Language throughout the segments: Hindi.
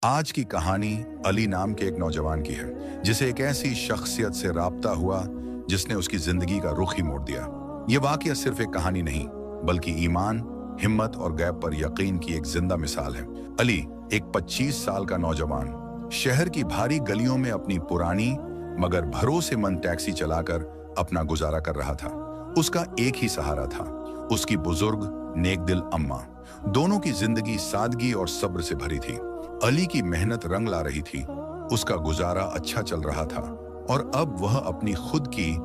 आज की कहानी अली नाम के एक नौजवान की है जिसे एक ऐसी शख्सियत से राब्ता हुआ जिसने उसकी जिंदगी का रुख ही मोड़ दिया। ये वाकया सिर्फ एक कहानी नहीं बल्कि ईमान, हिम्मत और गैब पर यकीन की एक जिंदा मिसाल है। अली एक 25 साल का नौजवान शहर की भारी गलियों में अपनी पुरानी मगर भरोसेमंद टैक्सी चलाकर अपना गुजारा कर रहा था। उसका एक ही सहारा था, उसकी बुजुर्ग नेक दिल अम्मा। दोनों की जिंदगी सादगी और सब्र से भरी थी। अली की मेहनत रंग ला रही थी, उसका गुजारा अच्छा चल रहा था और अब वह अपनी खुद की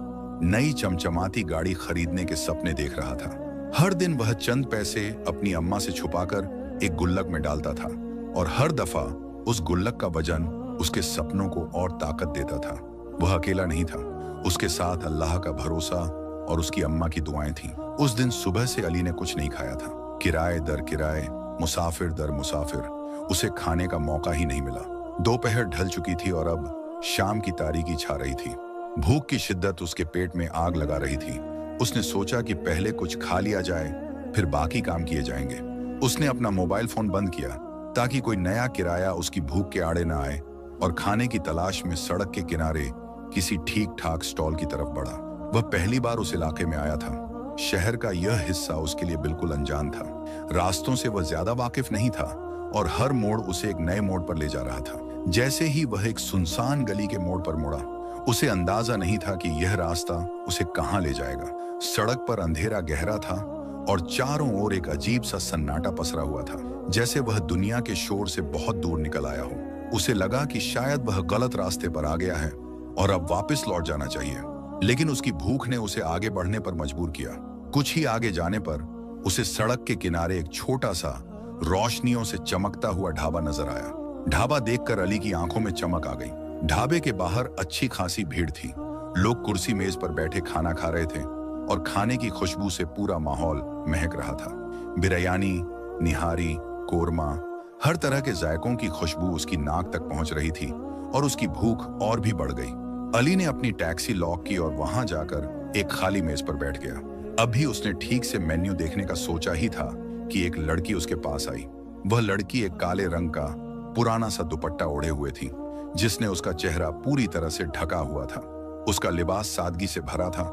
नई चमचमाती गाड़ी खरीदने के सपने देख रहा था। हर दिन वह चंद पैसे अपनी अम्मा से छुपाकर एक गुल्लक में डालता था और हर दफा उस गुल्लक का वजन उसके सपनों को और ताकत देता था। वह अकेला नहीं था, उसके साथ अल्लाह का भरोसा और उसकी अम्मा की दुआएं थीं। उस दिन सुबह से अली ने कुछ नहीं खाया था। किराए दर किराए, मुसाफिर दर मुसाफिर, उसे खाने का मौका ही नहीं मिला। दोपहर ढल चुकी थी और अब शाम की तारीकी छा रही थी। भूख की शिद्दत उसके पेट में आग लगा रही थी। उसने सोचा कि पहले कुछ खा लिया जाए, फिर बाकी काम किए जाएंगे। उसने अपना मोबाइल फोन बंद किया ताकि कोई नया किराया उसकी भूख के आड़े न आए और खाने की तलाश में सड़क के किनारे किसी ठीक ठाक स्टॉल की तरफ बढ़ा। वह पहली बार उस इलाके में आया था। शहर का यह हिस्सा उसके लिए बिल्कुल अनजान था। रास्तों से वह ज्यादा वाकिफ नहीं था और हर मोड़ उसे एक नए मोड़ पर ले जा रहा था। जैसे ही वह एक सुनसान गली के मोड़ पर मुड़ा, उसे अंदाजा नहीं था कि यह रास्ता उसे कहां ले जाएगा। सड़क पर अंधेरा गहरा था और चारों ओर एक अजीब सा सन्नाटा पसरा हुआ था, जैसे वह दुनिया के शोर से बहुत दूर निकल आया हो। उसे लगा कि शायद वह गलत रास्ते पर आ गया है और अब वापस लौट जाना चाहिए, लेकिन उसकी भूख ने उसे आगे बढ़ने पर मजबूर किया। कुछ ही आगे जाने पर उसे सड़क के किनारे एक छोटा सा रोशनियों से चमकता हुआ ढाबा नजर आया। ढाबा देखकर अली की आंखों में चमक आ गई। ढाबे के बाहर अच्छी खासी भीड़ थी। लोग कुर्सी मेज पर बैठे खाना खा रहे थे और खाने की खुशबू से पूरा माहौल महक रहा था। बिरयानी, निहारी, कोरमा, हर तरह के जायकों की खुशबू उसकी नाक तक पहुंच रही थी और उसकी भूख और भी बढ़ गई। अली ने अपनी टैक्सी लॉक की और वहां जाकर एक खाली मेज पर बैठ गया। अभी उसने ठीक से मेन्यू देखने का सोचा ही था कि एक लड़की उसके पास आई। वह लड़की एक काले रंग का पुराना सा दुपट्टा ओढ़े हुए थी, जिसने उसका चेहरा पूरी तरह से ढका हुआ था। उसका लिबास सादगी से भरा था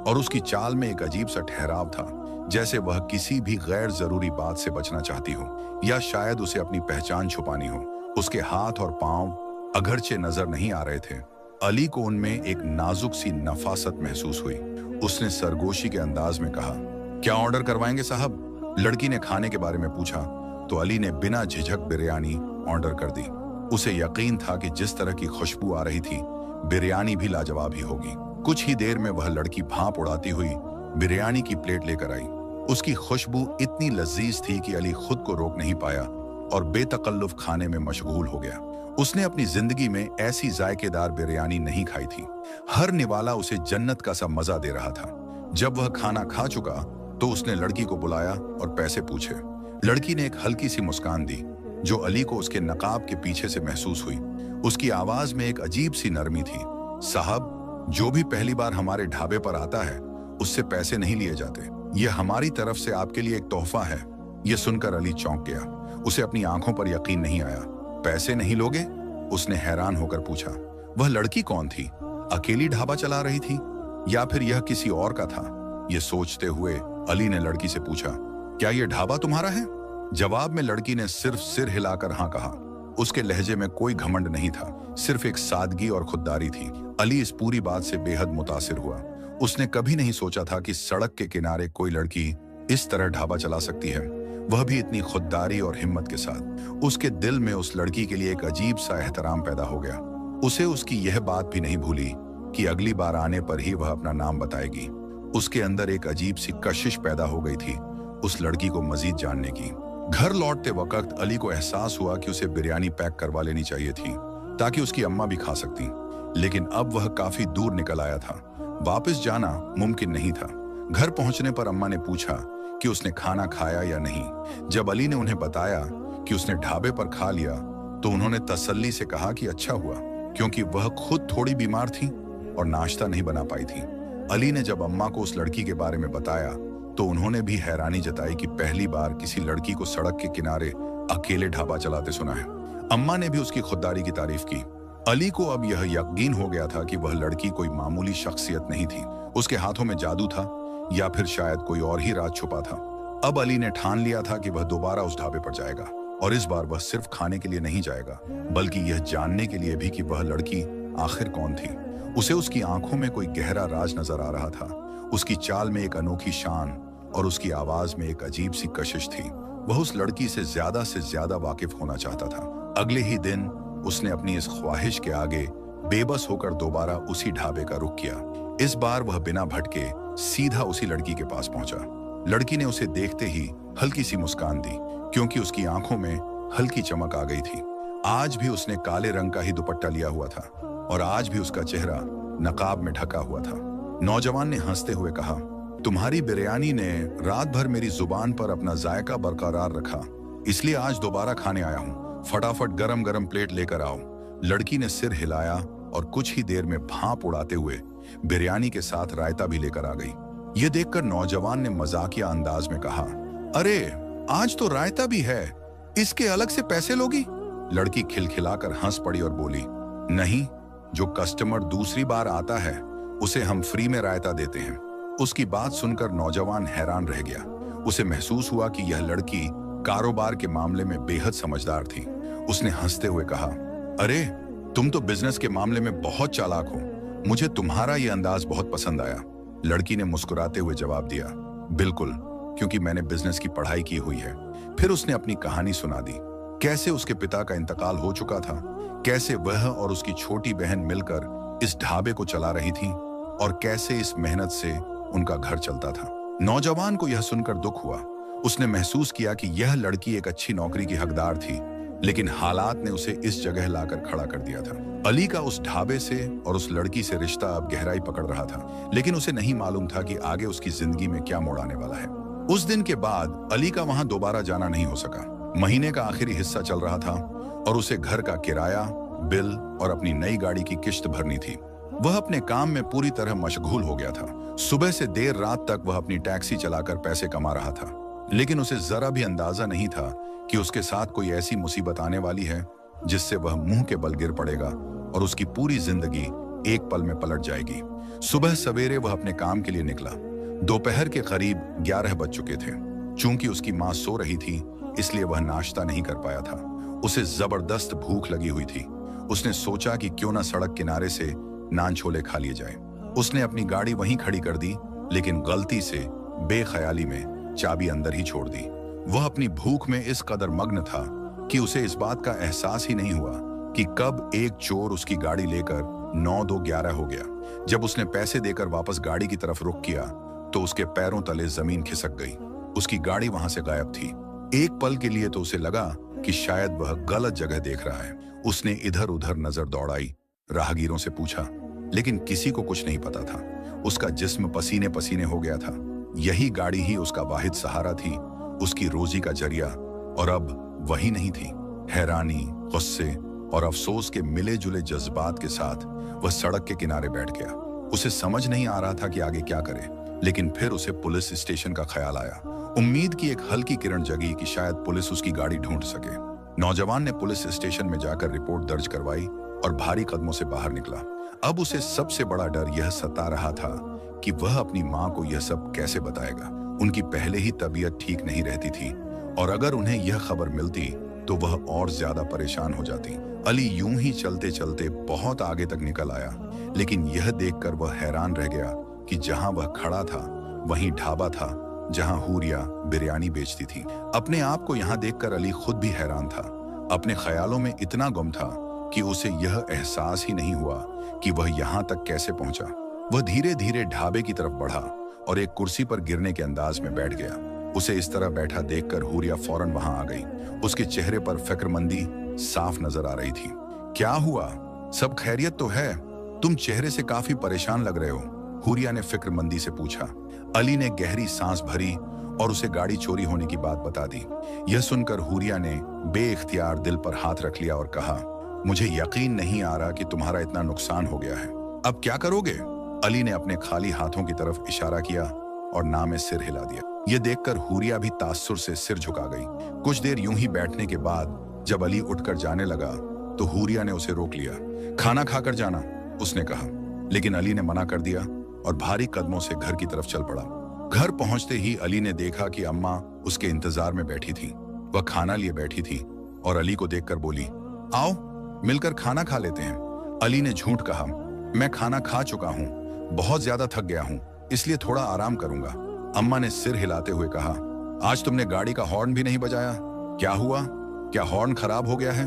और उसकी चाल में एक अजीब सा ठहराव था, जैसे वह किसी भी गैर जरूरी बात से बचना चाहती हो या शायद उसे अपनी पहचान छुपानी हो। उसके हाथ और पांव अगरचे नजर नहीं आ रहे थे, अली को उनमें एक नाजुक सी नफासत महसूस हुई। उसने सरगोशी के अंदाज में कहा, क्या ऑर्डर करवाएंगे साहब? लड़की ने खाने के बारे में पूछा तो अली ने बिना झिझक बिरयानी ऑर्डर कर दी। उसे यकीन था कि जिस तरह की खुशबू आ रही थी, बिरयानी भी लाजवाब ही होगी। कुछ ही देर में वह लड़की भांप उड़ाती हुई बिरयानी की प्लेट लेकर आई। उसकी खुशबू इतनी लजीज थी कि अली खुद को रोक नहीं पाया और बेतकल्लुफ खाने में मशगूल हो गया। उसने अपनी जिंदगी में ऐसी जायकेदार बिरयानी नहीं खाई थी। हर निवाला उसे जन्नत का सा मजा दे रहा था। जब वह खाना खा चुका तो उसने लड़की को बुलाया और पैसे पूछे। लड़की ने एक हल्की सी मुस्कान दी जो अली को उसके नकाब के पीछे से महसूस हुई। उसकी आवाज में एक अजीब सी नरमी थी। साहब, जो भी पहली बार हमारे ढाबे पर आता है उससे पैसे नहीं लिए जाते। यह हमारी तरफ से आपके लिए एक तोहफा है। यह सुनकर अली चौंक गया। उसे अपनी आंखों पर यकीन नहीं आया। पैसे नहीं लोगे? उसने हैरान होकर पूछा। वह लड़की कौन थी? अकेली ढाबा चला रही थी या फिर यह किसी और का था? यह सोचते हुए अली ने लड़की से पूछा, क्या यह ढाबा तुम्हारा है? जवाब में लड़की ने सिर्फ सिर हिलाकर हाँ कहा। उसके लहजे में कोई घमंड नहीं था, सिर्फ एक सादगी और खुददारी थी। अली इस पूरी बात से बेहद मुतासिर हुआ। उसने कभी नहीं सोचा था कि सड़क के किनारे कोई लड़की इस तरह ढाबा चला सकती है, वह भी इतनी खुददारी और हिम्मत के साथ। उसके दिल में उस लड़की के लिए एक अजीब सा एहतराम पैदा हो गया। उसे उसकी यह बात भी नहीं भूली कि अगली बार आने पर ही वह अपना नाम बताएगी। उसके अंदर एक अजीब सी कशिश पैदा हो गई थी उस लड़की को मजीद जानने की। घर लौटते वक्त अली को एहसास हुआ कि उसे बिरयानी पैक करवा लेनी चाहिए थी ताकि उसकी अम्मा भी खा सकती, लेकिन अब वह काफी दूर निकल आया था। वापस जाना मुमकिन नहीं था। घर पहुंचने पर अम्मा ने पूछा कि उसने खाना खाया या नहीं। जब अली ने उन्हें बताया कि उसने ढाबे पर खा लिया तो उन्होंने तसल्ली से कहा कि अच्छा हुआ, क्योंकि वह खुद थोड़ी बीमार थी और नाश्ता नहीं बना पाई थी। अली ने जब अम्मा को उस लड़की के बारे में बताया तो उन्होंने भी हैरानी जताई कि पहली बार किसी लड़की को सड़क के किनारे अकेले ढाबा चलाते सुना है। अम्मा ने भी उसकी खुददारी की तारीफ की। अली को अब यह यकीन हो गया था कि वह लड़की कोई मामूली शख्सियत नहीं थी। उसके हाथों में जादू था या फिर शायद कोई और ही राज छुपा था। अब अली ने ठान लिया था कि वह दोबारा उस ढाबे पर जाएगा, और इस बार वह सिर्फ खाने के लिए नहीं जाएगा, बल्कि यह जानने के लिए भी कि वह लड़की आखिर कौन थी। उसे उसकी आंखों में कोई गहरा राज नजर आ रहा था। उसकी चाल में एक अनोखी शान और उसकी आवाज में एक अजीब सी कशिश थी। वह उस लड़की से ज्यादा वाकिफ होना चाहता था। अगले ही दिन उसने अपनी इस ख्वाहिश के आगे बेबस होकर दोबारा उसी ढाबे का रुख किया। इस बार वह बिना भटके सीधा उसी लड़की के पास पहुंचा। लड़की ने उसे देखते ही हल्की सी मुस्कान दी, क्योंकि उसकी आंखों में हल्की चमक आ गई थी। आज भी उसने काले रंग का ही दुपट्टा लिया हुआ था और आज भी उसका चेहरा नकाब में ढका हुआ था। नौजवान ने हंसते हुए कहा, तुम्हारी बिरयानी ने रात भर मेरी जुबान पर अपना जायका बरकरार रखा, इसलिए आज दोबारा खाने आया हूँ। फटाफट गरम गरम प्लेट लेकर आओ। लड़की ने सिर हिलाया और कुछ ही देर में भांप उड़ाते हुए बिरयानी के साथ रायता भी लेकर आ गई। यह देखकर नौजवान ने मजाकिया अंदाज में कहा, अरे आज तो रायता भी है, इसके अलग से पैसे लोगी? लड़की खिलखिलाकर हंस पड़ी और बोली, नहीं, जो कस्टमर दूसरी बार आता है उसे हम फ्री में रायता देते हैं। उसकी बात सुनकर नौजवान हैरान रह गया। उसे महसूस हुआ कि यह लड़की कारोबार के मामले में बेहद समझदार थी। उसने हंसते हुए कहा, अरे तुम तो बिजनेस के मामले में बहुत चालाक हो, मुझे तुम्हारा यह अंदाज बहुत पसंद आया। लड़की ने मुस्कुराते हुए जवाब दिया, बिल्कुल, क्योंकि मैंने बिजनेस की पढ़ाई की हुई है। फिर उसने अपनी कहानी सुना दी, कैसे उसके पिता का इंतकाल हो चुका था, कैसे वह और उसकी छोटी बहन मिलकर इस ढाबे को चला रही थी और कैसे इस मेहनत से उनका घर चलता था। नौजवान को यह सुनकर दुख हुआ। उसने महसूस किया कि यह लड़की एक अच्छी नौकरी की हकदार थी, लेकिन हालात ने उसे इस जगह लाकर खड़ा कर दिया था। अली का उस ढाबे से और उस लड़की से रिश्ता अब गहराई पकड़ रहा था, लेकिन उसे नहीं मालूम था कि आगे उसकी जिंदगी में क्या मोड़ आने वाला है। उस दिन के बाद अली का वहां दोबारा जाना नहीं हो सका। महीने का आखिरी हिस्सा चल रहा था और उसे घर का किराया, बिल और अपनी नई गाड़ी की किश्त भरनी थी। वह अपने काम में पूरी तरह मशगूल हो गया था। सुबह से देर रात तक वह अपनी टैक्सी चलाकर पैसे कमा रहा था, लेकिन उसे जरा भी अंदाजा नहीं था कि उसके साथ कोई ऐसी मुसीबत आने वाली है जिससे वह मुंह के बल गिर पड़ेगा और उसकी पूरी जिंदगी एक पल में पलट जाएगी। सुबह सवेरे वह अपने काम के लिए निकला। दोपहर के करीब 11 बज चुके थे। चूंकि उसकी मां सो रही थी, इसलिए वह नाश्ता नहीं कर पाया था। उसे जबरदस्त भूख लगी हुई थी। उसने सोचा कि क्यों ना सड़क किनारे से नान छोले खा लिए जाए। उसने अपनी गाड़ी वहीं खड़ी कर दी, लेकिन गलती से बेख्याली में चाबी अंदर ही छोड़ दी। वह अपनी भूख में इस कदर मग्न था कि उसे इस बात का एहसास ही नहीं हुआ कि कब एक चोर उसकी गाड़ी लेकर 9-2-11 हो गया। जब उसने पैसे देकर वापस गाड़ी की तरफ रुख किया तो उसके पैरों तले जमीन खिसक गई। उसकी गाड़ी वहां से गायब थी। एक पल के लिए तो उसे लगा कि शायद वह गलत जगह देख रहा है। उसने इधर उधर नजर दौड़ाई, राहगीरों से पूछा, लेकिन किसी को कुछ नहीं पता था। उसका जिस्म पसीने पसीने हो गया था। यही गाड़ी ही उसका वाहिद सहारा थी, उसकी रोजी का जरिया, और अब वही नहीं थी। हैरानी, गुस्से और अफसोस के मिले जुले जज्बात के साथ वह सड़क के किनारे बैठ गया। उसे समझ नहीं आ रहा था कि आगे क्या करे, लेकिन फिर उसे पुलिस स्टेशन का ख्याल आया। उम्मीद की एक हल्की किरण जगी कि शायद पुलिस उसकी गाड़ी ढूंढ सके। नौजवान ने पुलिस स्टेशन में जाकर रिपोर्ट दर्ज करवाई और भारी कदमों से बाहर निकला। अब उसे सबसे बड़ा डर यह सता रहा था कि वह अपनी मां को यह सब कैसे बताएगा। उनकी पहले ही तबीयत ठीक नहीं रहती थी और अगर उन्हें यह खबर मिलती तो वह और ज्यादा परेशान हो जाती। अली यूं ही चलते चलते बहुत आगे तक निकल आया, लेकिन यह देखकर वह हैरान रह गया कि जहां वह खड़ा था वहीं ढाबा था जहां हूरिया बिरयानी बेचती थी। अपने आप को यहां देखकर अली खुद भी हैरान था। अपने ख्यालों में इतना गुम था कि उसे यह एहसास ही नहीं हुआ कि वह यहां तक कैसे पहुंचा। वह धीरे धीरे ढाबे की तरफ बढ़ा और एक कुर्सी पर गिरने के अंदाज में बैठ गया। उसे इस तरह बैठा देखकर हूरिया फौरन वहां आ गई। उसके चेहरे पर फिक्रमंदी साफ नजर आ रही थी। क्या हुआ? सब खैरियत तो है? तुम चेहरे से काफी परेशान लग रहे हो, हूरिया ने फिक्रमंदी से पूछा। अली ने गहरी सांस भरी और उसे गाड़ी चोरी होने की बात बता दी। यह सुनकर हूरिया ने बेइख्तियार दिल पर हाथ रख लिया और कहा, मुझे यकीन नहीं आ रहा कि तुम्हारा इतना नुकसान हो गया है। अब क्या करोगे? अली ने अपने खाली हाथों की तरफ इशारा किया और ना में सिर हिला दिया। यह देखकर हूरिया भी तासुर से सिर झुका गई। कुछ देर यूं ही बैठने के बाद जब अली उठकर जाने लगा तो हुरिया ने उसे रोक लिया। खाना खाकर जाना, उसने कहा, लेकिन अली ने मना कर दिया और भारी कदमों से घर की तरफ चल पड़ा। घर पहुंचते ही अली ने देखा कि अम्मा उसके इंतजार में बैठी थी। वह खाना लिए बैठी थी और अली को देखकर बोली, आओ मिलकर खाना खा लेते हैं। अली ने झूठ कहा, मैं खाना खा चुका हूं, बहुत ज्यादा थक गया हूं, इसलिए थोड़ा आराम करूंगा। अम्मा ने सिर हिलाते हुए कहा, आज तुमने गाड़ी का हॉर्न भी नहीं बजाया, क्या हुआ? क्या हॉर्न खराब हो गया है?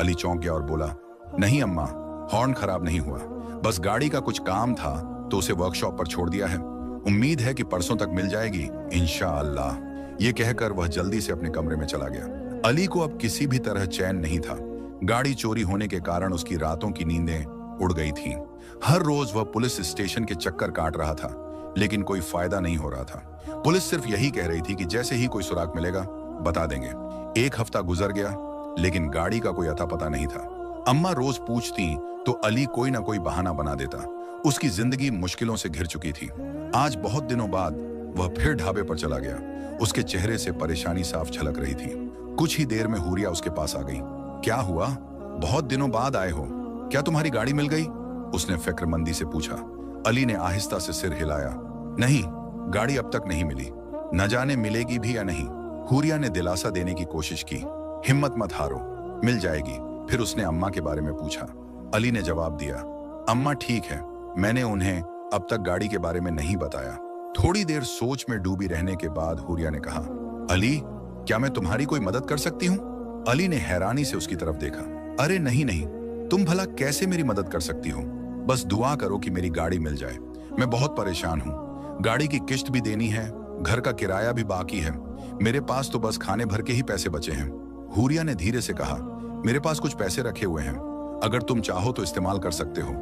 अली चौंक गया और बोला, नहीं अम्मा, हॉर्न खराब नहीं हुआ, बस गाड़ी का कुछ काम था तो उसे वर्कशॉप पर छोड़ दिया है। उम्मीद है कि परसों तक मिल जाएगी इंशाअल्लाह। ये कहकर वह जल्दी से अपने कमरे में चला गया। अली को अब किसी भी तरह चैन नहीं था। गाड़ी चोरी होने के कारण उसकी रातों की नींदें उड़ गई थीं। हर रोज वह पुलिस स्टेशन के चक्कर काट रहा था, लेकिन कोई फायदा नहीं हो रहा था। पुलिस सिर्फ यही कह रही थी कि जैसे ही कोई सुराग मिलेगा बता देंगे। एक हफ्ता गुजर गया, लेकिन गाड़ी का कोई अता पता नहीं था। अम्मा रोज पूछती तो अली कोई ना कोई बहाना बना देता। उसकी जिंदगी मुश्किलों से घिर चुकी थी। आज बहुत दिनों बाद वह फिर ढाबे पर चला गया। उसके चेहरे से परेशानी साफ झलक रही थी। कुछ ही देर में हुरिया उसके पास आ गई। क्या हुआ? बहुत दिनों बाद आए हो, क्या तुम्हारी गाड़ी मिल गई? उसने फिक्रमंदी से पूछा। अली ने आहिस्ता से सिर हिलाया, नहीं, गाड़ी अब तक नहीं मिली, न जाने मिलेगी भी या नहीं। हुरिया ने दिलासा देने की कोशिश की, हिम्मत मत हारो, मिल जाएगी। फिर उसने अम्मा के बारे में पूछा। अली ने जवाब दिया, अम्मा ठीक है, मैंने उन्हें अब तक गाड़ी के बारे में नहीं बताया। थोड़ी देर सोच में डूबी रहने के बाद हुरिया ने कहा, अली, क्या मैं तुम्हारी कोई मदद कर सकती हूँ? अली ने हैरानी से उसकी तरफ देखा। अरे नहीं नहीं, तुम भला कैसे मेरी मदद कर सकती हो? बस दुआ करो कि मेरी गाड़ी मिल जाए। मैं बहुत परेशान हूँ, गाड़ी की किश्त भी देनी है, घर का किराया भी बाकी है, मेरे पास तो बस खाने भर के ही पैसे बचे हैं। हुरिया ने धीरे से कहा, मेरे पास कुछ पैसे रखे हुए हैं, अगर तुम चाहो तो इस्तेमाल कर सकते हो,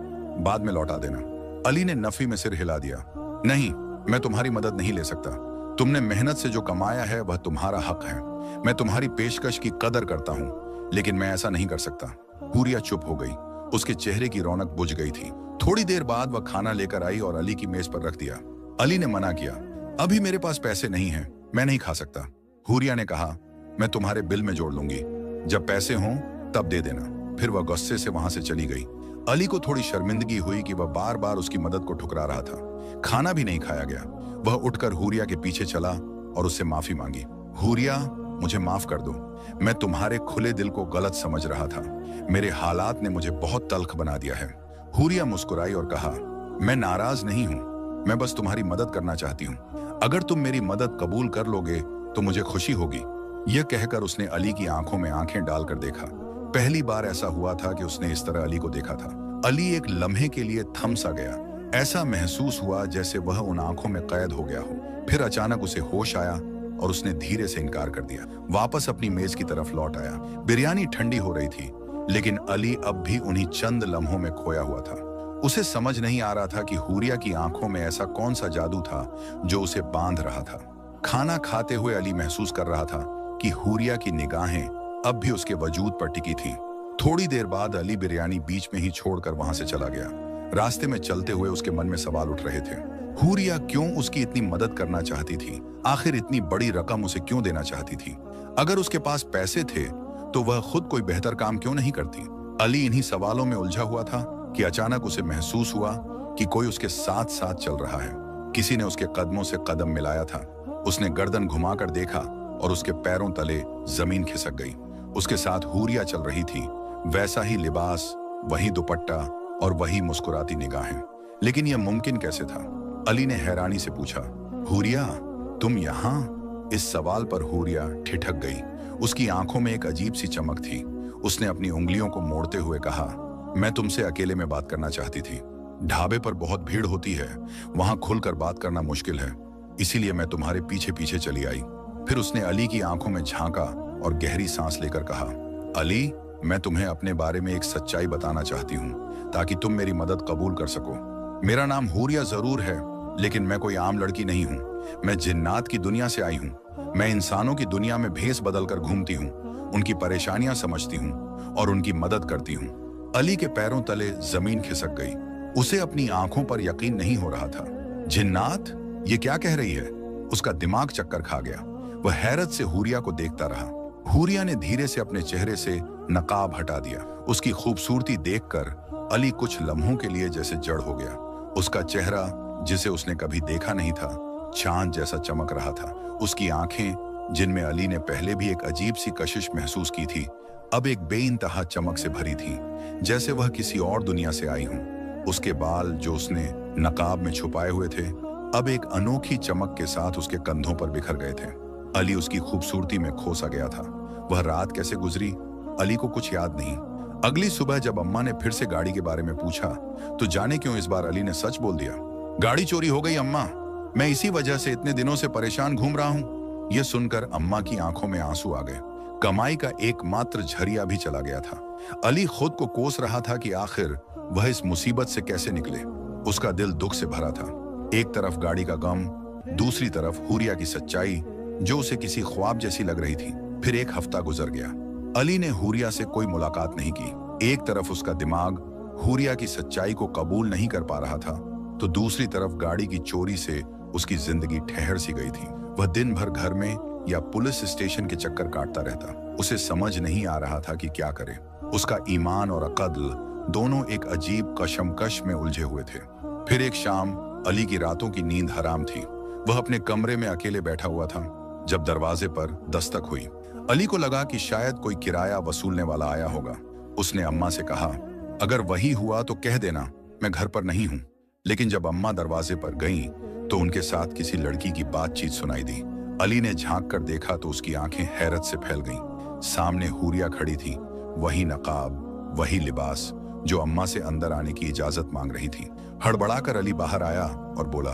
बाद में लौटा देना। अली ने नफी में सिर हिला दिया, नहीं, मैं तुम्हारी मदद नहीं ले सकता। तुमने मेहनत से जो कमाया है वह तुम्हारा हक है। मैं तुम्हारी पेशकश की कदर करता हूँ, लेकिन मैं ऐसा नहीं कर सकता। हुरिया चुप हो गई। उसके चेहरे की रौनक बुझ गई थी। थोड़ी देर बाद वह खाना लेकर आई और अली की मेज पर रख दिया। अली ने मना किया, अभी मेरे पास पैसे नहीं हैं, मैं नहीं खा सकता। हुरिया ने कहा, मैं तुम्हारे बिल में जोड़ लूंगी, जब पैसे हों तब दे देना। फिर वह गुस्से से वहां से चली गई। अली को थोड़ी शर्मिंदगी हुई कि वह बार बार उसकी मदद को ठुकरा रहा था। खाना भी नहीं खाया गया। वह उठकर हुरिया के पीछे चला और उससे माफी मांगी। हुरिया, मुझे माफ कर दो, मैं तुम्हारे खुले दिल को गलत समझ रहा था। मेरे हालात ने मुझे बहुत तल्ख बना दिया है। हुरिया मुस्कुराई और कहा, मैं नाराज नहीं हूं, मैं बस तुम्हारी मदद करना चाहती हूँ। अगर तुम मेरी मदद कबूल कर लोगे तो मुझे खुशी होगी। यह कहकर उसने अली की आंखों में आंखें डालकर देखा। पहली बार ऐसा हुआ था कि उसने इस तरह अली को देखा था। अली एक लम्हे के लिए थम सा गया। ऐसा महसूस हुआ जैसे वह उन आंखों में कैद हो गया हो। फिर अचानक उसे होश आया और उसने धीरे से इनकार कर दिया। वापस अपनी मेज की तरफ लौट आया। बिरयानी ठंडी हो रही थी, लेकिन अली अब भी उन्हीं चंद लम्हों में खोया हुआ था। उसे समझ नहीं आ रहा था कि हुरिया की आंखों में ऐसा कौन सा जादू था जो उसे बांध रहा था। खाना खाते हुए अली महसूस कर रहा था कि हुरिया की निगाहें अब भी उसके वजूद पर टिकी थीं। थोड़ी देर बाद अली बिरयानी बीच में ही छोड़कर वहां से चला गया। रास्ते में चलते हुए उसके मन में सवाल उठ रहे थे। हुरिया क्यों उसकी इतनी मदद करना चाहती थी? आखिर इतनी बड़ी रकम उसे क्यों देना चाहती थी? अगर उसके पास पैसे थे तो वह खुद कोई बेहतर काम क्यों नहीं करती? अली इन्हीं सवालों में उलझा हुआ था कि अचानक उसे महसूस हुआ कि कोई उसके साथ साथ चल रहा है। किसी ने उसके कदमों से कदम मिलाया था। उसने गर्दन घुमाकर देखा और उसके पैरों तले जमीन खिसक गई। उसके साथ हुरिया चल रही थी, वैसा ही लिबास, वही दुपट्टा और वही मुस्कुराती निगाहें। लेकिन यह मुमकिन कैसे था? अली ने हैरानी से पूछा, हुरिया, तुम यहाँ? इस सवाल पर हुरिया ठिठक गई। उसकी आंखों में एक अजीब सी चमक थी। उसने अपनी उंगलियों को मोड़ते हुए कहा, मैं तुमसे अकेले में बात करना चाहती थी। ढाबे पर बहुत भीड़ होती है, वहां खुलकर बात करना मुश्किल है, इसीलिए मैं तुम्हारे पीछे पीछे चली आई। फिर उसने अली की आंखों में झांका और गहरी सांस लेकर कहा, अली, मैं तुम्हें अपने बारे में एक सच्चाई बताना चाहती हूँ ताकि तुम मेरी मदद कबूल कर सको। मेरा नाम हुरिया जरूर है, लेकिन मैं कोई आम लड़की नहीं हूँ। मैं जिन्नात की दुनिया से आई हूँ। मैं इंसानों की दुनिया में भेस बदलकर घूमती हूँ, उनकी परेशानियां समझती हूँ और उनकी मदद करती हूँ। अली के पैरों तले जमीन खिसक गई। उसे अपनी आंखों पर यकीन नहीं हो रहा था। जिन्नात? ये क्या कह रही है? उसका दिमाग चक्कर खा गया। वह हैरत से हुरिया को देखता रहा। हुरिया ने धीरे से अपने चेहरे से नकाब हटा दिया। उसकी खूबसूरती देखकर अली कुछ लम्हों के लिए जैसे जड़ हो गया। उसका चेहरा, जिसे उसने कभी देखा नहीं था, चांद जैसा चमक रहा था। उसकी आंखें, जिनमें अली ने पहले भी एक अजीब सी कशिश महसूस की थी, अब एक बेइंतहा चमक से भरी थी, जैसे वह किसी और दुनिया से आई हों। उसके बाल, जो उसने नकाब में छुपाए हुए थे, अब एक अनोखी चमक के साथ उसके कंधों पर बिखर गए थे। अली उसकी खूबसूरती में खोसा गया था। वह रात कैसे गुजरी, अली को कुछ याद नहीं। अगली सुबह जब अम्मा ने फिर से गाड़ी के बारे में पूछा, तो जाने क्यों इस बार अली ने सच बोल दिया। गाड़ी चोरी हो गई अम्मा, मैं इसी वजह से इतने दिनों से परेशान घूम रहा हूँ। यह सुनकर अम्मा की आंखों में आंसू आ गए। कमाई का एकमात्र झरिया भी चला गया था। अली खुद को कोस रहा था कि आखिर वह इस मुसीबत से कैसे निकले। उसका दिल दुख से भरा था। एक तरफ गाड़ी का गम, दूसरी तरफ हुरिया की सच्चाई, जो उसे किसी ख्वाब जैसी लग रही थी। फिर एक हफ्ता गुजर गया। अली ने हुरिया से कोई मुलाकात नहीं की। एक तरफ उसका दिमाग हुरिया की सच्चाई को कबूल नहीं कर पा रहा था, तो दूसरी तरफ गाड़ी की चोरी से उसकी जिंदगी ठहर सी गई थी। वह दिन भर घर में या पुलिस स्टेशन के चक्कर काटता रहता। उसे समझ नहीं आ रहा था कि क्या करे। उसका ईमान और अक्ल दोनों एक अजीब कशमकश में उलझे हुए थे। फिर एक शाम अली की रातों की नींद हराम थी। वह अपने कमरे में अकेले बैठा हुआ था जब दरवाजे पर दस्तक हुई। अली को लगा कि शायद कोई किराया वसूलने वाला आया होगा। उसने अम्मा से कहा, अगर वही हुआ तो कह देना मैं घर पर नहीं हूं। लेकिन जब अम्मा दरवाजे पर गईं, तो उनके साथ किसी लड़की की बातचीत सुनाई दी। अली ने झांक कर देखा तो उसकी आंखें हैरत से फैल गईं। सामने हुरिया खड़ी थी, वही नकाब, वही लिबास, जो अम्मा से अंदर आने की इजाजत मांग रही थी। हड़बड़ाकर अली बाहर आया और बोला,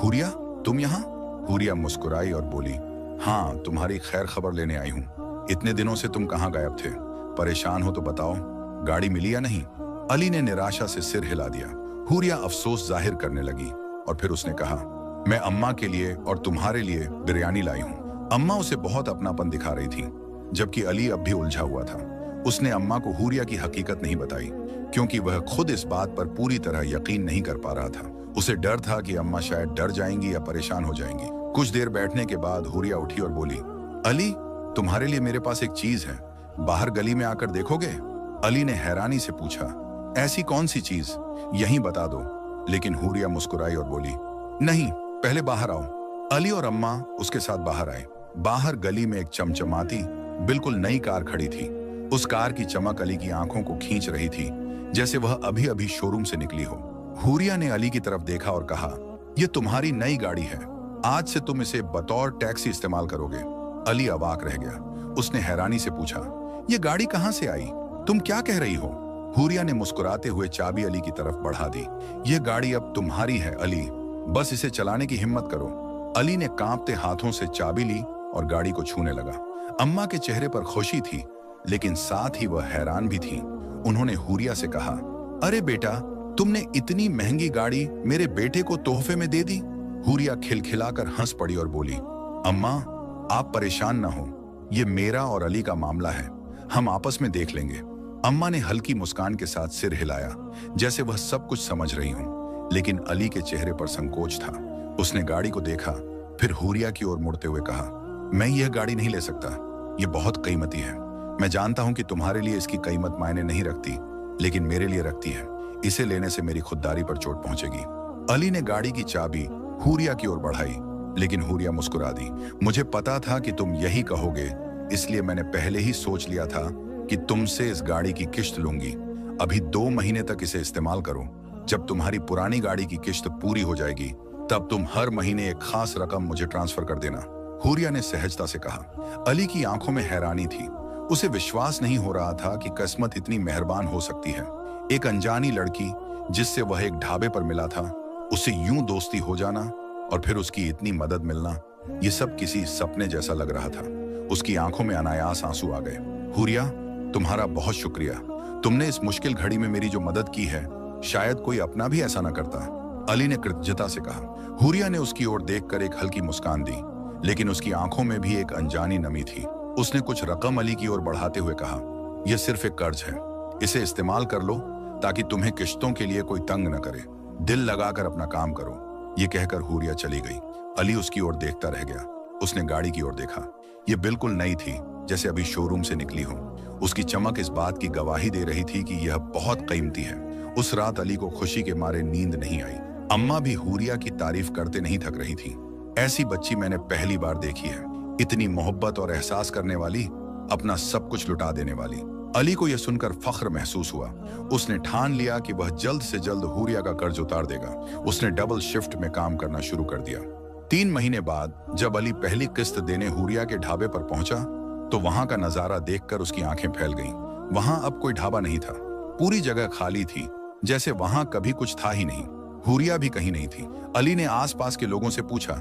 हुरिया तुम यहाँ? हुरिया मुस्कुराई और बोली, हाँ, तुम्हारी खैर खबर लेने आई हूँ। इतने दिनों से तुम कहाँ गायब थे? परेशान हो तो बताओ, गाड़ी मिली या नहीं? अली ने निराशा से सिर हिला दिया। हुरिया अफसोस जाहिर करने लगी और फिर उसने कहा, मैं अम्मा के लिए और तुम्हारे लिए बिरयानी लाई हूँ। अम्मा उसे बहुत अपनापन दिखा रही थी, जबकि अली अब भी उलझा हुआ था। उसने अम्मा को हुरिया की हकीकत नहीं बताई, क्योंकि वह खुद इस बात पर पूरी तरह यकीन नहीं कर पा रहा था। उसे डर था कि अम्मा शायद डर जाएंगी या परेशान हो जाएंगी। कुछ देर बैठने के बाद हुरिया उठी और बोली, अली, तुम्हारे लिए मेरे पास एक चीज है, बाहर गली में आकर देखोगे? अली ने हैरानी से पूछा, ऐसी कौन सी चीज? यहीं बता दो। लेकिन हुरिया मुस्कुराई और बोली, नहीं, पहले बाहर आओ। अली और अम्मा उसके साथ बाहर आए। बाहर गली में एक चमचमाती, बिल्कुल नई कार खड़ी थी। उस कार की चमक अली की आंखों को खींच रही थी, जैसे वह अभी अभी शोरूम से निकली हो। हुरिया ने अली की तरफ देखा और कहा, यह तुम्हारी नई गाड़ी है, आज से तुम इसे बतौर टैक्सी इस्तेमाल करोगे। अली अवाक रह गया। उसने हैरानी से पूछा, यह गाड़ी कहां से आई? तुम क्या कह रही हो? हुरिया ने मुस्कुराते हुए चाबी अली की तरफ बढ़ा दी। यह गाड़ी अब तुम्हारी है अली, बस इसे चलाने की हिम्मत करो। अली ने कांपते हाथों से चाबी ली और गाड़ी को छूने लगा। अम्मा के चेहरे पर खुशी थी, लेकिन साथ ही वह हैरान भी थी। उन्होंने हुरिया से कहा, अरे बेटा, तुमने इतनी महंगी गाड़ी मेरे बेटे को तोहफे में दे दी? हुरिया खिलखिलाकर हंस पड़ी और बोली, अम्मा, आप परेशान ना हो, ये मेरा और अली का मामला है, हम आपस में देख लेंगे। अम्मा ने हल्की मुस्कान के साथ सिर हिलाया, जैसे वह सब कुछ समझ रही हूं, लेकिन अली के चेहरे पर संकोच था। उसने गाड़ी को देखा, फिर हुरिया की ओर मुड़ते हुए कहा, मैं यह गाड़ी नहीं ले सकता, यह बहुत कीमती है। मैं जानता हूं कि तुम्हारे लिए इसकी कीमत मायने नहीं रखती, लेकिन मेरे लिए रखती है। इसे लेने से मेरी खुददारी पर चोट पहुंचेगी। अली ने गाड़ी की चाबी हुरिया की ओर बढ़ाई, लेकिन हुरिया मुस्कुरा दी। मुझे पता था कि तुम यही कहोगे, इसलिए मैंने पहले ही सोच लिया था कि तुमसे इस गाड़ी की किश्त लूंगी। अभी 2 महीने तक इसे इस्तेमाल करो। जब तुम्हारी पुरानी गाड़ी की किश्त पूरी हो जाएगी, तब तुम हर महीने एक खास रकम मुझे ट्रांसफर कर देना। हुरिया ने सहजता से कहा। अली की आंखों में हैरानी थी। उसे विश्वास नहीं हो रहा था कि किस्मत इतनी मेहरबान हो सकती है। एक अनजानी लड़की जिससे वह एक ढाबे पर मिला था, उससे यूं दोस्ती हो जाना और फिर उसकी इतनी मदद मिलना, ये सब किसी सपने जैसा लग रहा था। उसकी आंखों में अनायास आंसू आ गए। हुरिया, तुम्हारा बहुत शुक्रिया। तुमने इस मुश्किल घड़ी में मेरी जो मदद की है, शायद कोई अपना भी ऐसा ना करता। अली ने कृतज्ञता से कहा। हुरिया ने उसकी ओर देखकर एक हल्की मुस्कान दी, लेकिन उसकी आंखों में भी एक अनजानी नमी थी। उसने कुछ रकम अली की ओर बढ़ाते हुए कहा, यह सिर्फ एक कर्ज है, इसे इस्तेमाल कर लो ताकि तुम्हें किश्तों के लिए कोई तंग न करे। दिल लगाकर अपना काम करो। ये कहकर हुरिया चली गई। अली उसकी ओर देखता रह गया। उसने गाड़ी की ओर देखा। ये बिल्कुल नई थी, जैसे अभी शोरूम से निकली हो। उसकी चमक इस बात की गवाही दे रही थी कि यह बहुत कीमती है। उस रात अली को खुशी के मारे नींद नहीं आई। अम्मा भी हुरिया की तारीफ करते नहीं थक रही थी। ऐसी बच्ची मैंने पहली बार देखी है, इतनी मोहब्बत और एहसास करने वाली, अपना सब कुछ लुटा देने वाली। अली को यह सुनकर फख्र महसूस हुआ। उसने ठान लिया कि वह जल्द से जल्द हुरिया का कर्ज उतार देगा। उसने डबल शिफ्ट में काम करना शुरू कर दिया। 3 महीने बाद जब अली पहली किस्त देने हुरिया के ढाबे पर पहुंचा, तो वहां का नजारा देखकर उसकी आंखें फैल गईं। वहां अब कोई ढाबा नहीं था, पूरी जगह खाली थी, जैसे वहां कभी कुछ था ही नहीं। हुरिया भी कहीं नहीं थी। अली ने आसपास के लोगों से पूछा,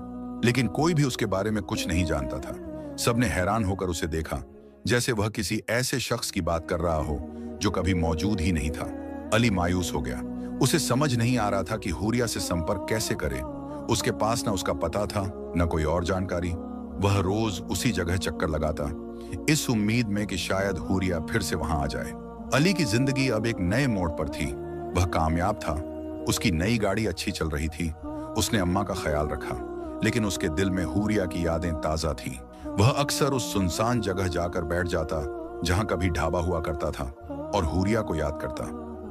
लेकिन कोई भी उसके बारे में कुछ नहीं जानता था। सबने हैरान होकर उसे देखा, जैसे वह किसी ऐसे शख्स की बात कर रहा हो जो कभी मौजूद ही नहीं था। अली मायूस हो गया। उसे समझ नहीं आ रहा था कि हुरिया से संपर्क कैसे करे। उसके पास न उसका पता था, न कोई और जानकारी। वह रोज उसी जगह चक्कर लगाता, इस उम्मीद में कि शायद हुरिया फिर से वहां आ जाए। अली की जिंदगी अब एक नए मोड़ पर थी। वह कामयाब था, उसकी नई गाड़ी अच्छी चल रही थी, उसने अम्मा का ख्याल रखा, लेकिन उसके दिल में हुरिया की यादें ताजा थीं। वह अक्सर उस सुनसान जगह जाकर बैठ जाता जहां कभी ढाबा हुआ करता था और हुरिया को याद करता।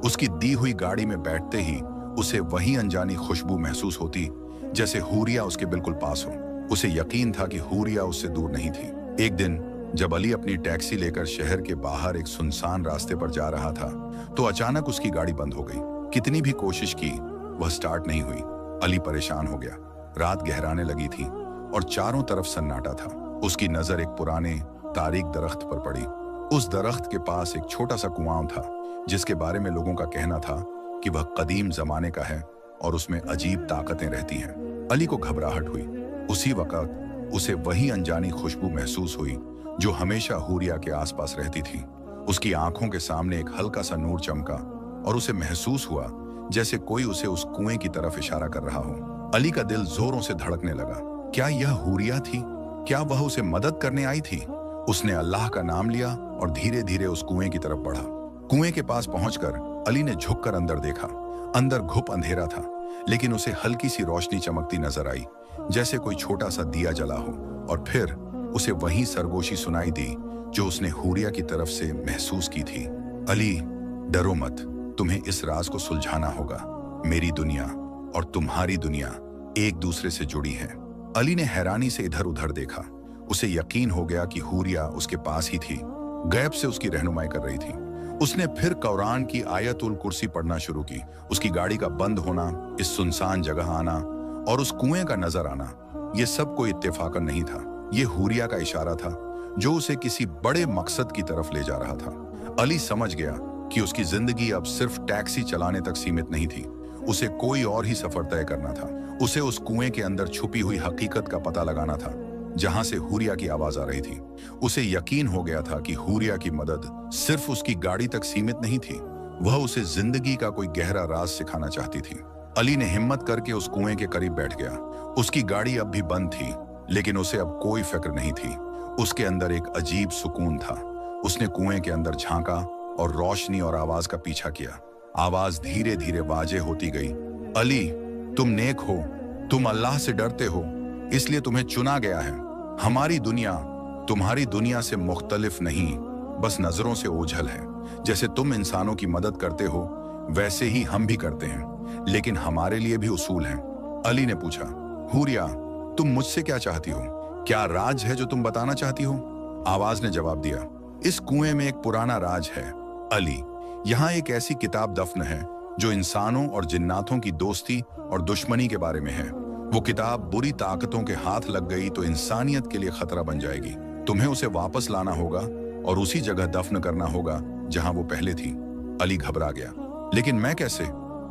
उसकी दी हुई गाड़ी में बैठते ही उसे वही अनजानी खुशबू महसूस होती, जैसे हुरिया उसके बिल्कुल पास हो। उसे यकीन था कि हुरिया उससे दूर नहीं थी। एक दिन जब अली अपनी टैक्सी लेकर शहर के बाहर एक सुनसान रास्ते पर जा रहा था, तो अचानक उसकी गाड़ी बंद हो गई। कितनी भी कोशिश की, वह स्टार्ट नहीं हुई। अली परेशान हो गया। रात गहराने लगी थी और चारों तरफ सन्नाटा था। उसकी नजर एक पुराने तारीख दरख्त पर पड़ी। उस दरख्त के पास एक छोटा सा कुआं था, जिसके बारे में लोगों का कहना था कि वह कदीम जमाने का है और उसमें अजीब ताकतें रहती हैं। अली को घबराहट हुई। उसी वक्त उसे वही अनजानी खुशबू महसूस हुई जो हमेशा हुरिया के आसपास रहती थी। उसकी आंखों के सामने एक हल्का सा नूर चमका और उसे महसूस हुआ जैसे कोई उसे उस कुएं की तरफ इशारा कर रहा हो। अली का दिल जोरों से धड़कने लगा। क्या यह हुरिया थी? क्या वह उसे मदद करने आई थी? उसने अल्लाह का नाम लिया और धीरे धीरे उस कुएं की तरफ बढ़ा। कुएं के पास पहुंचकर अली ने झुककर अंदर देखा। अंदर घुप अंधेरा था, लेकिन उसे हल्की सी रोशनी चमकती नजर आई, जैसे कोई छोटा सा दिया जला हो। और फिर उसे वही सरगोशी सुनाई दी जो उसने हुरिया की तरफ से महसूस की थी। अली, डरो मत, तुम्हें इस राज को सुलझाना होगा। मेरी दुनिया और तुम्हारी दुनिया एक दूसरे से जुड़ी है। अली ने हैरानी से इधर उधर देखा। उसे यकीन हो गया कि हुरिया उसके पास ही थी, गैब से उसकी रहनुमाई कर रही थी। उसने फिर कुरान की आयतुल कुर्सी पढ़ना शुरू की। उसकी गाड़ी का बंद होना, इस सुनसान जगह आना और उस कुएं का नजर आना, ये सब कोई इत्तेफाकन नहीं था। ये हुरिया का इशारा था जो उसे किसी बड़े मकसद की तरफ ले जा रहा था। अली समझ गया कि उसकी जिंदगी अब सिर्फ टैक्सी चलाने तक सीमित नहीं थी। उसे कोई और ही सफर तय करना था। उसे उस कुएं के अंदर छुपी हुई हकीकत का पता लगाना था, जहां से हुरिया की आवाज आ रही थी। उसे यकीन हो गया था कि हुरिया की मदद सिर्फ उसकी गाड़ी तक सीमित नहीं थी, वह उसे जिंदगी का कोई गहरा राज सिखाना चाहती थी। अली ने हिम्मत करके उस कुएं के करीब बैठ गया। उसकी गाड़ी अब भी बंद थी, लेकिन उसे अब कोई फिक्र नहीं थी। उसके अंदर एक अजीब सुकून था। उसने कुएं के अंदर झांका और रोशनी और आवाज का पीछा किया। आवाज धीरे धीरे वाजे होती गई। अली, तुम नेक हो, तुम अल्लाह से डरते हो, इसलिए तुम्हें चुना गया है। हमारी दुनिया तुम्हारी दुनिया से मुख्तलिफ नहीं, बस नजरों से ओझल है। जैसे तुम इंसानों की मदद करते हो, वैसे ही हम भी करते हैं, लेकिन हमारे लिए भी उसूल हैं। अली ने पूछा, हुरिया, तुम मुझसे क्या चाहती हो? क्या राज है जो तुम बताना चाहती हो? आवाज ने जवाब दिया, इस कुएं में एक पुराना राज है अली। यहाँ एक ऐसी किताब दफन है जो इंसानों और जिन्नातों की दोस्ती और दुश्मनी के बारे में है। वो किताब बुरी ताकतों के हाथ लग गई तो इंसानियत के लिए खतरा बन जाएगी। तुम्हें उसे वापस लाना होगा और उसी जगह दफन करना होगा जहां वो पहले थी। अली घबरा गया, लेकिन मैं कैसे?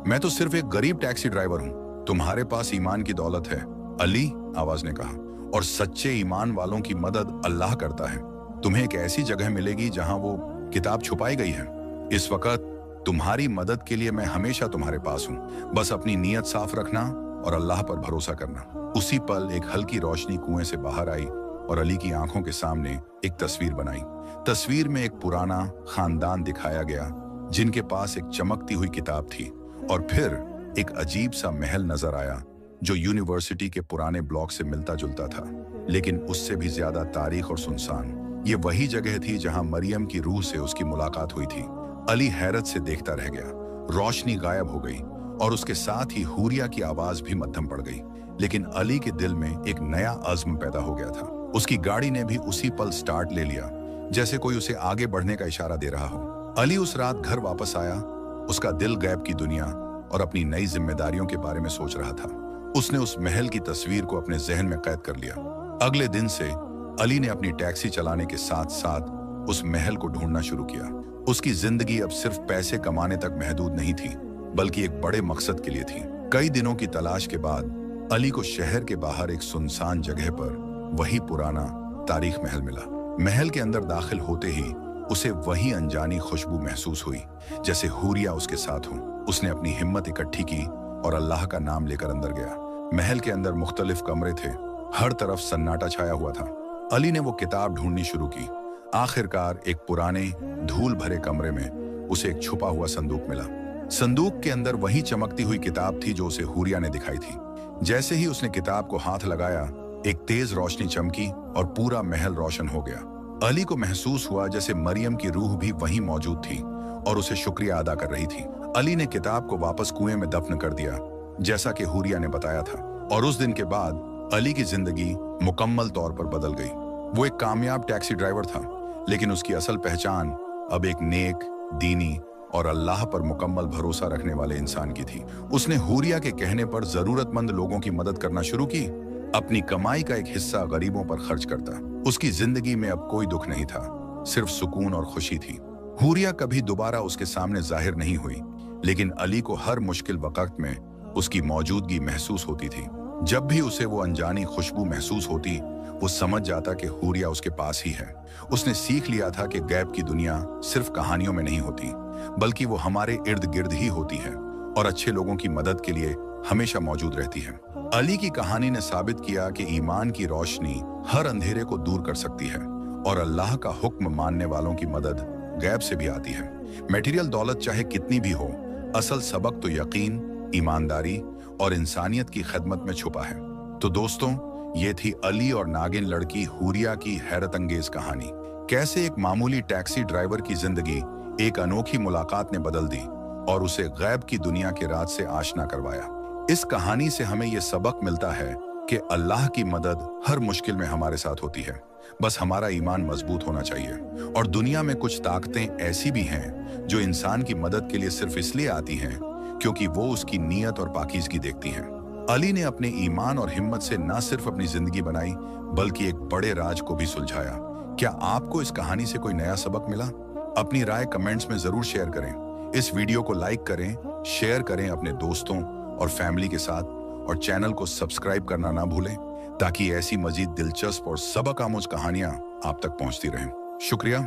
मैं तो सिर्फ एक गरीब टैक्सी ड्राइवर हूं। तुम्हारे पास ईमान की दौलत है अली, आवाज ने कहा, और सच्चे ईमान वालों की मदद अल्लाह करता है। तुम्हें एक ऐसी जगह मिलेगी जहां वो किताब छुपाई गई है। इस वक्त तुम्हारी मदद के लिए मैं हमेशा तुम्हारे पास हूं। बस अपनी नीयत साफ रखना और अल्लाह पर भरोसा करना। उसी पल एक हल्की रोशनी कुएं से बाहर आई और अली की आंखों के सामने एक तस्वीर बनाई। तस्वीर में एक पुराना खानदान दिखाया गया जिनके पास एक चमकती हुई किताब थी, और फिर एक अजीब सा महल नजर आया जो यूनिवर्सिटी के पुराने ब्लॉक से मिलता जुलता था, लेकिन उससे भी ज्यादा तारीख और सुनसान। ये वही जगह थी जहां मरियम की रूह से उसकी मुलाकात हुई थी। अली हैरत से देखता रह गया। रोशनी गायब हो गई और उसके साथ ही हुरिया की आवाज भी मद्धम पड़ गई। लेकिन अली के दिल में एक नया अज़्म पैदा हो गया था। उसकी गाड़ी ने भी उसी पल स्टार्ट ले लिया, जैसे कोई उसे आगे बढ़ने का इशारा दे रहा हो। अली उस रात घर वापस आया। उसका दिल गैब की दुनिया और अपनी नई जिम्मेदारियों के बारे में सोच रहा था। उसने उस महल की तस्वीर को अपने जहन में कैद कर लिया। अगले दिन से अली ने अपनी टैक्सी चलाने के साथ साथ उस महल को ढूंढना शुरू किया। उसकी जिंदगी अब सिर्फ पैसे कमाने तक महदूद नहीं थी, बल्कि एक बड़े मकसद के लिए थी। कई दिनों की तलाश के बाद अली को शहर के बाहर एक सुनसान जगह पर वही पुराना तारीख महल मिला। महल के अंदर दाखिल होते ही उसे वही अनजानी खुशबू महसूस हुई, जैसे हुरिया उसके साथ हो। उसने अपनी हिम्मत इकट्ठी की और अल्लाह का नाम लेकर अंदर गया। महल के अंदर मुख्तलिफ कमरे थे, हर तरफ सन्नाटा छाया हुआ था। अली ने वो किताब ढूंढनी शुरू की। आखिरकार एक पुराने धूल भरे कमरे में उसे एक छुपा हुआ संदूक मिला। संदूक के अंदर वही चमकती हुई किताब थी जो उसे हुरिया ने दिखाई थी। जैसे ही उसने किताब को हाथ लगाया, एक तेज रोशनी चमकी और पूरा महल रोशन हो गया। अली को महसूस हुआ जैसे मरियम की रूह भी वहीं मौजूद थी और उसे शुक्रिया अदा कर रही थी। अली ने किताब को वापस कुएं में दफन कर दिया, जैसा कि हुरिया ने बताया था। और उस दिन के बाद अली की जिंदगी मुकम्मल तौर पर बदल गई। वो एक कामयाब टैक्सी ड्राइवर था, लेकिन उसकी असल पहचान अब एक नेक, दीनी और अल्लाह पर मुकम्मल भरोसा रखने वाले इंसान की थी। उसने हुरिया के कहने पर जरूरतमंद लोगों की मदद करना शुरू की। अपनी कमाई का एक हिस्सा गरीबों पर खर्च करता। उसकी जिंदगी में अब कोई दुख नहीं था, सिर्फ सुकून और खुशी थी। हुरिया कभी दोबारा उसके सामने जाहिर नहीं हुई, लेकिन अली को हर मुश्किल वक्त में उसकी मौजूदगी महसूस होती थी। जब भी उसे वो अनजानी खुशबू महसूस होती, वो समझ जाता कि हुरिया उसके पास ही है। उसने सीख लिया था कि गैब की दुनिया सिर्फ कहानियों में नहीं होती, बल्कि वो हमारे इर्द गिर्द ही होती है और अच्छे लोगों की मदद के लिए हमेशा मौजूद रहती है। अली की कहानी ने साबित किया कि ईमान की रोशनी हर अंधेरे को दूर कर सकती है और अल्लाह का हुक्म मानने वालों की मदद गैब से भी आती है। मटेरियल दौलत चाहे कितनी भी हो, असल सबक तो यकीन, ईमानदारी और इंसानियत की खिदमत में छुपा है। तो दोस्तों, ये थी अली और नागिन लड़की हुरिया की हैरत अंगेज कहानी। कैसे एक मामूली टैक्सी ड्राइवर की जिंदगी एक अनोखी मुलाकात ने बदल दी और उसे गैब की दुनिया के राज से आशना करवाया। इस कहानी से हमें यह सबक मिलता है कि अल्लाह की मदद हर मुश्किल में हमारे साथ होती है, बस हमारा ईमान मजबूत होना चाहिए। और दुनिया में कुछ ताकतें ऐसी भी हैं जो इंसान की मदद के लिए सिर्फ इसलिए आती हैं क्योंकि वो उसकी नीयत और पाकीज़गी देखती हैं। अली ने अपने ईमान और हिम्मत से न सिर्फ अपनी जिंदगी बनाई, बल्कि एक बड़े राज को भी सुलझाया। क्या आपको इस कहानी से कोई नया सबक मिला? अपनी राय कमेंट्स में जरूर शेयर करें। इस वीडियो को लाइक करें, शेयर करें अपने दोस्तों और फैमिली के साथ, और चैनल को सब्सक्राइब करना ना भूलें ताकि ऐसी मजीद दिलचस्प और सबक आमोज कहानियां आप तक पहुंचती रहें। शुक्रिया।